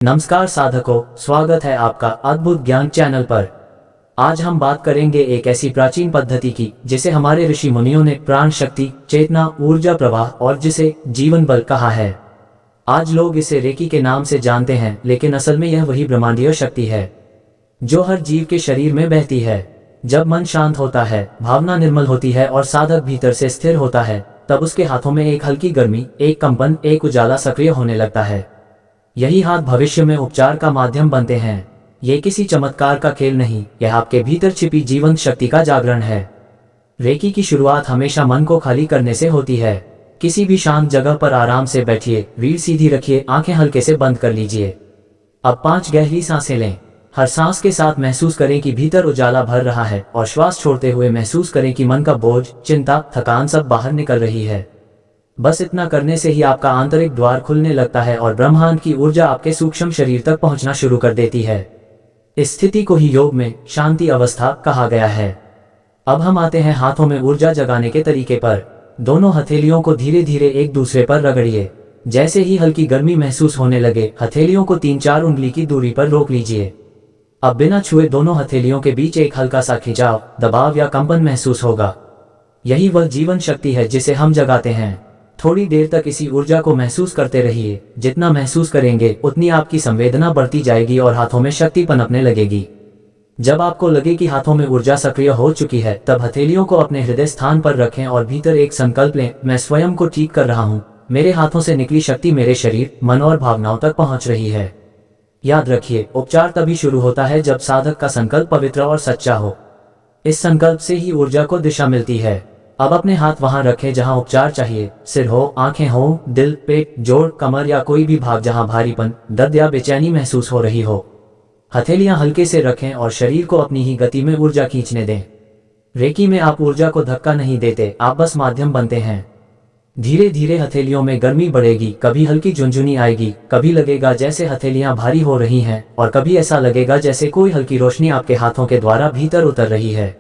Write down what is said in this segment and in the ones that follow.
नमस्कार साधकों, स्वागत है आपका अद्भुत ज्ञान चैनल पर। आज हम बात करेंगे एक ऐसी प्राचीन पद्धति की जिसे हमारे ऋषि मुनियों ने प्राण शक्ति, चेतना, ऊर्जा प्रवाह और जिसे जीवन बल कहा है। आज लोग इसे रेकी के नाम से जानते हैं, लेकिन असल में यह वही ब्रह्मांडीय शक्ति है जो हर जीव के शरीर में बहती है। जब मन शांत होता है, भावना निर्मल होती है और साधक भीतर से स्थिर होता है, तब उसके हाथों में एक हल्की गर्मी, एक कंपन, एक उजाला सक्रिय होने लगता है। यही हाथ भविष्य में उपचार का माध्यम बनते हैं। ये किसी चमत्कार का खेल नहीं, यह आपके भीतर छिपी जीवंत शक्ति का जागरण है। रेकी की शुरुआत हमेशा मन को खाली करने से होती है। किसी भी शांत जगह पर आराम से बैठिए, रीढ़ सीधी रखिए, आंखें हल्के से बंद कर लीजिए। अब 5 गहरी सांसें लें। हर सांस के साथ महसूस करें कि भीतर उजाला भर रहा है और श्वास छोड़ते हुए महसूस करें कि मन का बोझ, चिंता, थकान सब बाहर निकल रही है। बस इतना करने से ही आपका आंतरिक द्वार खुलने लगता है और ब्रह्मांड की ऊर्जा आपके सूक्ष्म शरीर तक पहुंचना शुरू कर देती है। इस स्थिति को ही योग में शांति अवस्था कहा गया है। अब हम आते हैं हाथों में ऊर्जा जगाने के तरीके पर। दोनों हथेलियों को धीरे धीरे एक दूसरे पर रगड़िए। जैसे ही हल्की गर्मी महसूस होने लगे, हथेलियों को 3-4 उंगली की दूरी पर रोक लीजिए। अब बिना छुए दोनों हथेलियों के बीच एक हल्का सा खिंचाव, दबाव या कंपन महसूस होगा। यही वह जीवन शक्ति है जिसे हम जगाते हैं। थोड़ी देर तक इसी ऊर्जा को महसूस करते रहिए। जितना महसूस करेंगे, उतनी आपकी संवेदना बढ़ती जाएगी और हाथों में शक्ति पनपने लगेगी। जब आपको लगे कि हाथों में ऊर्जा सक्रिय हो चुकी है, तब हथेलियों को अपने हृदय स्थान पर रखें और भीतर एक संकल्प लें, मैं स्वयं को ठीक कर रहा हूँ। मेरे हाथों से निकली शक्ति मेरे शरीर, मन और भावनाओं तक पहुँच रही है। याद रखिए, उपचार तभी शुरू होता है जब साधक का संकल्प पवित्र और सच्चा हो। इस संकल्प से ही ऊर्जा को दिशा मिलती है। अब अपने हाथ वहां रखें जहां उपचार चाहिए। सिर हो, आंखें हो, दिल, पेट, जोड़, कमर या कोई भी भाग जहां भारीपन, दर्द या बेचैनी महसूस हो रही हो। हथेलियां हल्के से रखें और शरीर को अपनी ही गति में ऊर्जा खींचने दें। रेकी में आप ऊर्जा को धक्का नहीं देते, आप बस माध्यम बनते हैं। धीरे धीरे हथेलियों में गर्मी बढ़ेगी, कभी हल्की झुनझुनी आएगी, कभी लगेगा जैसे हथेलियां भारी हो रही हैं और कभी ऐसा लगेगा जैसे कोई हल्की रोशनी आपके हाथों के द्वारा भीतर उतर रही है।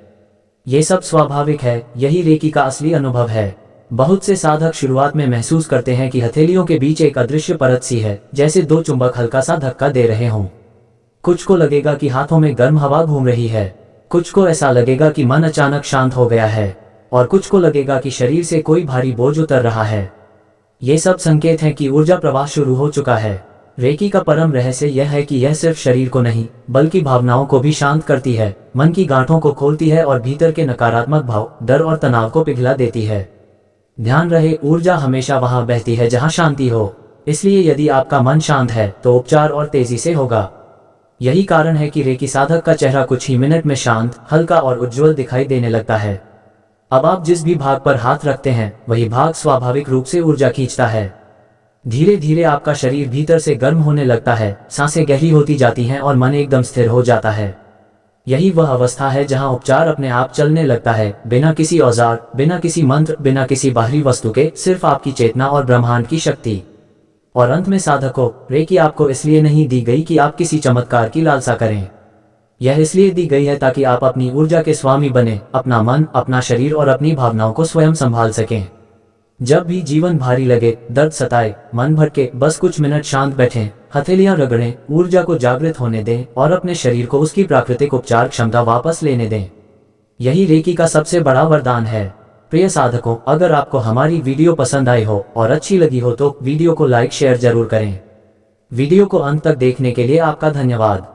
ये सब स्वाभाविक है, यही रेकी का असली अनुभव है। बहुत से साधक शुरुआत में महसूस करते हैं कि हथेलियों के बीच एक अदृश्य परत सी है, जैसे 2 चुंबक हल्का सा धक्का दे रहे हों। कुछ को लगेगा कि हाथों में गर्म हवा घूम रही है, कुछ को ऐसा लगेगा कि मन अचानक शांत हो गया है और कुछ को लगेगा कि शरीर से कोई भारी बोझ उतर रहा है। ये सब संकेत हैं कि ऊर्जा प्रवाह शुरू हो चुका है। रेकी का परम रहस्य यह है कि यह सिर्फ शरीर को नहीं, बल्कि भावनाओं को भी शांत करती है, मन की गांठों को खोलती है और भीतर के नकारात्मक भाव, डर और तनाव को पिघला देती है। ध्यान रहे, ऊर्जा हमेशा वहां बहती है जहां शांति हो। इसलिए यदि आपका मन शांत है तो उपचार और तेजी से होगा। यही कारण है कि रेकी साधक का चेहरा कुछ ही मिनट में शांत, हल्का और उज्ज्वल दिखाई देने लगता है। अब आप जिस भी भाग पर हाथ रखते हैं, वही भाग स्वाभाविक रूप से ऊर्जा खींचता है। धीरे धीरे आपका शरीर भीतर से गर्म होने लगता है, सांसें गहरी होती जाती हैं और मन एकदम स्थिर हो जाता है। यही वह अवस्था है जहां उपचार अपने आप चलने लगता है, बिना किसी औजार, बिना किसी मंत्र, बिना किसी बाहरी वस्तु के, सिर्फ आपकी चेतना और ब्रह्मांड की शक्ति। और अंत में साधकों, रेकी आपको इसलिए नहीं दी गई कि आप किसी चमत्कार की लालसा करें। यह इसलिए दी गई है ताकि आप अपनी ऊर्जा के स्वामी बने, अपना मन, अपना शरीर और अपनी भावनाओं को स्वयं संभाल सकें। जब भी जीवन भारी लगे, दर्द सताए, मन भटके, बस कुछ मिनट शांत बैठें, हथेलियां रगड़ें, ऊर्जा को जागृत होने दें और अपने शरीर को उसकी प्राकृतिक उपचार क्षमता वापस लेने दें। यही रेकी का सबसे बड़ा वरदान है। प्रिय साधकों, अगर आपको हमारी वीडियो पसंद आई हो और अच्छी लगी हो तो वीडियो को लाइक शेयर जरूर करें। वीडियो को अंत तक देखने के लिए आपका धन्यवाद।